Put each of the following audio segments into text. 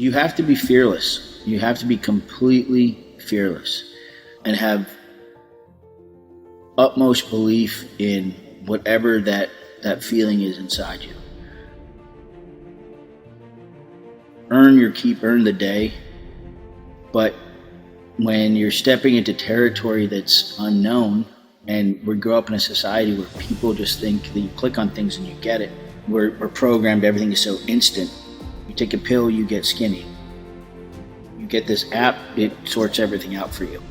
You have to be fearless. You have to be completely fearless and have utmost belief in whatever that feeling is inside you. Earn your keep, earn the day. But when you're stepping into territory that's unknown, and we grow up in a society where people just think that you click on things and you get it. We're programmed, everything is so instant. You take a pill, you get skinny. You get this app, it sorts everything out for you.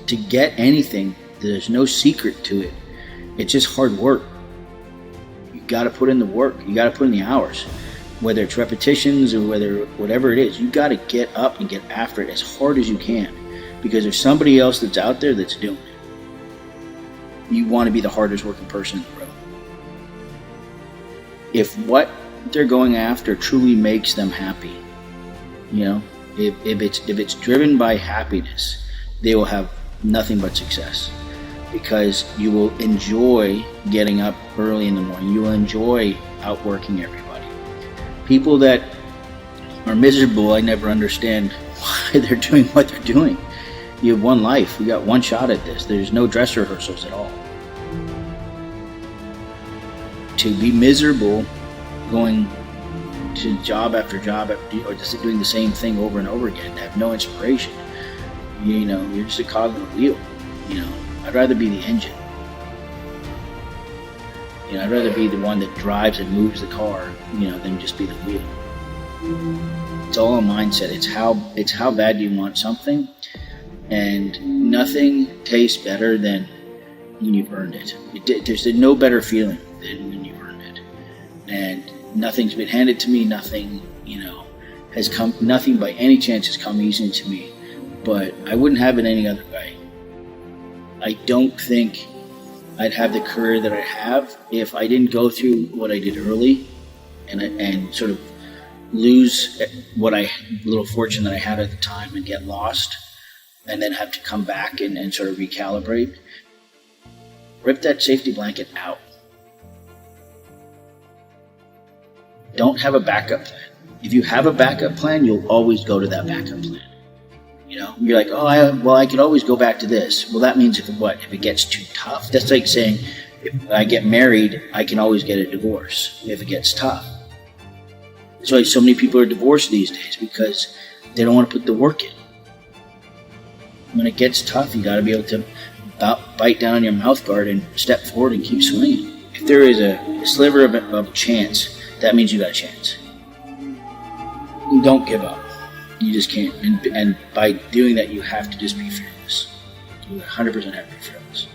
To get anything, there's no secret to it. It's just hard work. You got to put in the work. You got to put in the hours. Whether it's repetitions or whatever it is, you got to get up and get after it as hard as you can, because there's somebody else that's out there that's doing it. You want to be the hardest working person in the room. If what they're going after truly makes them happy, if it's driven by happiness, they will have nothing but success, because you will enjoy getting up early in the morning. You will enjoy outworking everybody. People that are miserable, I never understand why they're doing what they're doing. You have one life. We got one shot at this. There's no dress rehearsals at all. To be miserable going to job after job or just doing the same thing over and over again, to have no inspiration, you're just a cog in the wheel. I'd rather be the engine. I'd rather be the one that drives and moves the car, than just be the wheel. It's all a mindset. It's how bad you want something, and nothing tastes better than when you've earned it. There's no better feeling than when you've earned it, and nothing's been handed to me. Nothing, has come. Nothing by any chance has come easy to me. But I wouldn't have it any other way. I don't think I'd have the career that I have if I didn't go through what I did early and sort of lose little fortune that I had at the time and get lost, and then have to come back and sort of recalibrate. Rip that safety blanket out. Don't have a backup plan. If you have a backup plan, you'll always go to that backup plan. You're like, I could always go back to this. Well, that means if it gets too tough? That's like saying, if I get married, I can always get a divorce if it gets tough. That's why so many people are divorced these days, because they don't want to put the work in. When it gets tough, you got to be able to bite down on your mouth guard and step forward and keep swinging. If there is a sliver of a chance, that means you got a chance. Don't give up. You just can't. And by doing that, you have to just be fearless. You 100% have to be fearless.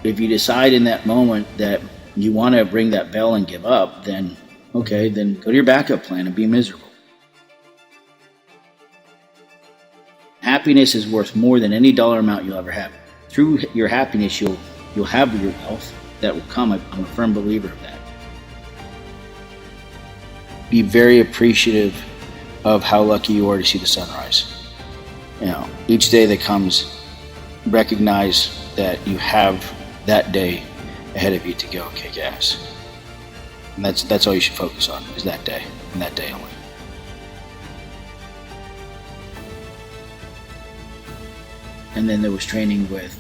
If you decide in that moment that you want to ring that bell and give up, then okay, then go to your backup plan and be miserable. Happiness is worth more than any dollar amount you'll ever have. Through your happiness, you'll have your wealth that will come. I'm a firm believer of that. Be very appreciative of how lucky you are to see the sunrise. Each day that comes, recognize that you have that day ahead of you to go kick ass. And that's all you should focus on, is that day, and that day only. And then there was training with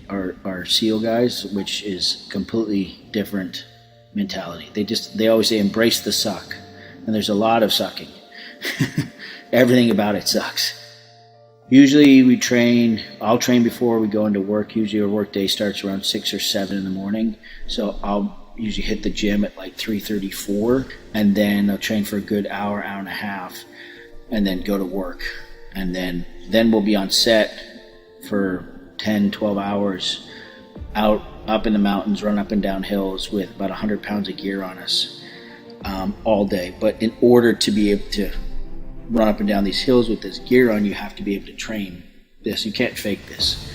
our SEAL guys, which is completely different mentality. They always say embrace the suck, and there's a lot of sucking. Everything about it sucks. Usually I'll train before we go into work. Usually our work day starts around 6 or 7 in the morning, so I'll usually hit the gym at like 3:34, and then I'll train for a good hour and a half, and then go to work, and then we'll be on set for 10, 12 hours up in the mountains, run up and down hills with about 100 pounds of gear on us all day. But in order to be able to run up and down these hills with this gear on, you have to be able to train this. You can't fake this.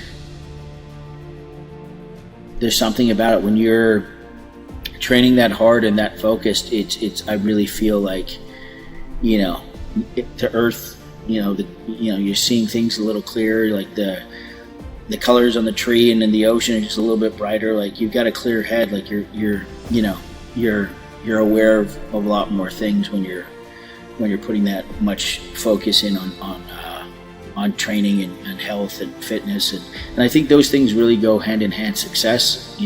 There's something about it when you're training that hard and that focused. I really feel like, the earth, you're seeing things a little clearer, like the colors on the tree and in the ocean are just a little bit brighter. Like, you've got a clear head. Like, you're aware of a lot more things when you're putting that much focus in on training and health and fitness, and I think those things really go hand in hand. Success,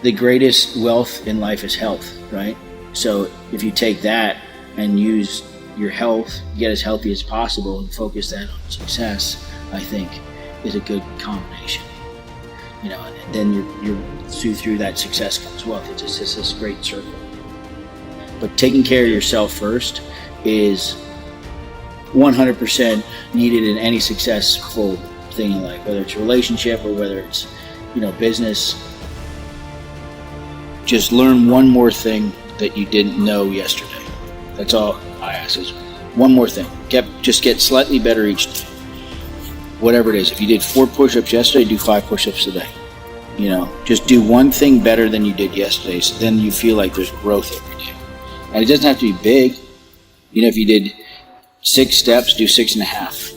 the greatest wealth in life is health, right? So if you take that and use your health, get as healthy as possible, and focus that on success, I think is a good combination. And then you're through that success comes wealth. It's just this great circle. But taking care of yourself first is 100% needed in any successful thing in life, whether it's a relationship or whether it's business. Just learn one more thing that you didn't know yesterday. That's all I ask, is one more thing. Just get slightly better each day, whatever it is. If you did 4 push-ups yesterday, do 5 push-ups today. Just do one thing better than you did yesterday, so then you feel like there's growth every day. And it doesn't have to be big. If you did 6 steps, do 6.5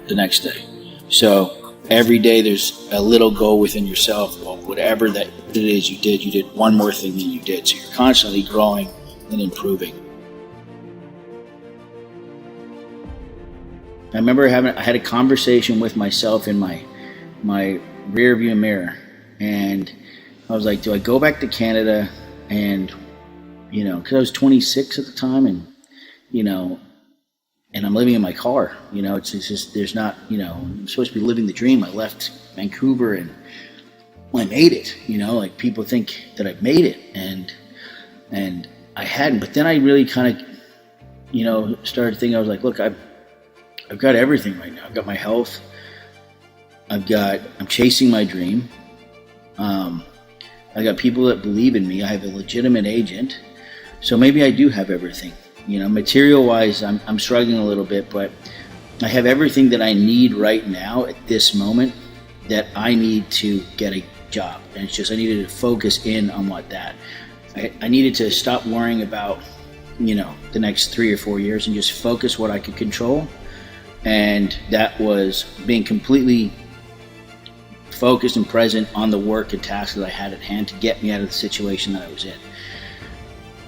the next day. So every day there's a little goal within yourself. Well, whatever that it is you did one more thing than you did. So you're constantly growing and improving. I remember I had a conversation with myself in my rear view mirror, and I was like, do I go back to Canada? And because I was 26 at the time, and and I'm living in my car. It's just, there's not, I'm supposed to be living the dream. I left Vancouver and I made it. Like, people think that I've made it, and I hadn't. But then I really kind of, started thinking. I was like, look, I've got everything right now. I've got my health. I'm chasing my dream. I got people that believe in me. I have a legitimate agent. So maybe I do have everything. Material-wise, I'm struggling a little bit, but I have everything that I need right now at this moment that I need to get a job. And it's just, I needed to focus in on I needed to stop worrying about, the next 3 or 4 years and just focus what I could control. And that was being completely focused and present on the work and tasks that I had at hand to get me out of the situation that I was in.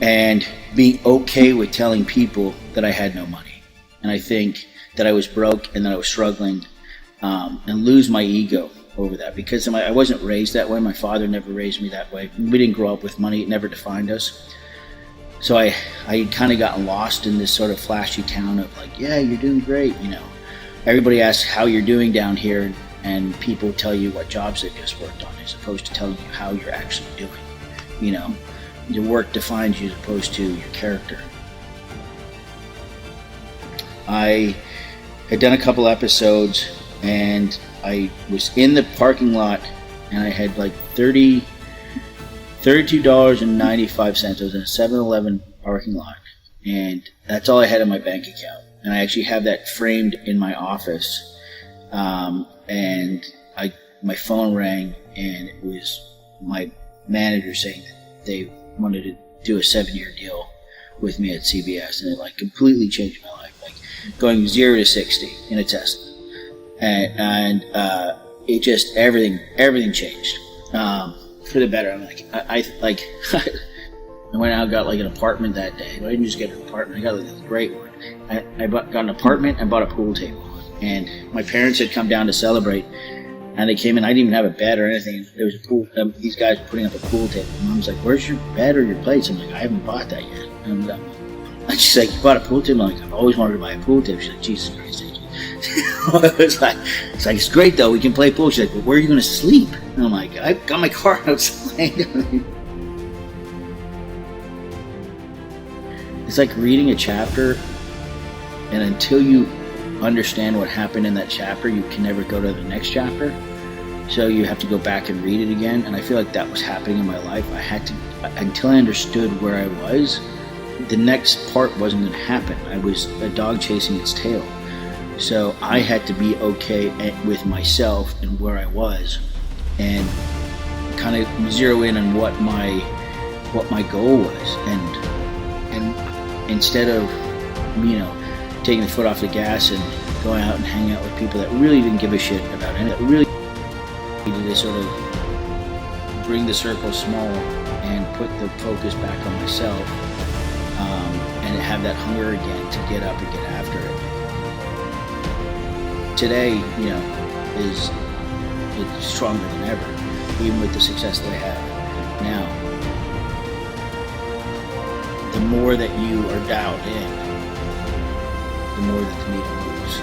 And being okay with telling people that I had no money. And I think that I was broke and that I was struggling, and lose my ego over that, because I wasn't raised that way. My father never raised me that way. We didn't grow up with money. It never defined us. So I kind of gotten lost in this sort of flashy town of like, yeah, you're doing great. Everybody asks how you're doing down here, and people tell you what jobs they've just worked on, as opposed to telling you how you're actually doing. Your work defines you as opposed to your character. I had done a couple episodes, and I was in the parking lot, and I had like $32.95. I was in a 7-Eleven parking lot, and that's all I had in my bank account. And I actually have that framed in my office. And my phone rang, and it was my manager saying that they wanted to do a 7-year deal with me at CBS, and it completely changed my life, going 0 to 60 in a Tesla, and it just everything changed for the better. I'm I went out and got an apartment that day. I didn't just get an apartment; I got a great one. I got an apartment and bought a pool table, and my parents had come down to celebrate. And they came in. I didn't even have a bed or anything. There was a pool. These guys were putting up a pool table. Mom's like, "Where's your bed or your plates?" I'm like, "I haven't bought that yet." And she's like, "You bought a pool table?" I'm like, "I've always wanted to buy a pool table." She's like, "Jesus Christ!" It's great though. We can play pool. She's like, "Well, where are you going to sleep?" And I'm like, "I got my car outside." It's like reading a chapter, and until you understand what happened in that chapter, you can never go to the next chapter. So you have to go back and read it again. And I feel like that was happening in my life. I had to, until I understood where I was, the next part wasn't going to happen. I was a dog chasing its tail. So I had to be okay with myself and where I was, and kind of zero in on what my goal was. And instead of, taking the foot off the gas and going out and hanging out with people that really didn't give a shit about anything, that really needed to sort of bring the circle small and put the focus back on myself, and have that hunger again to get up and get after it. Today, it's stronger than ever, even with the success that I have now. The more that you are dialed in, the more that the needle moves.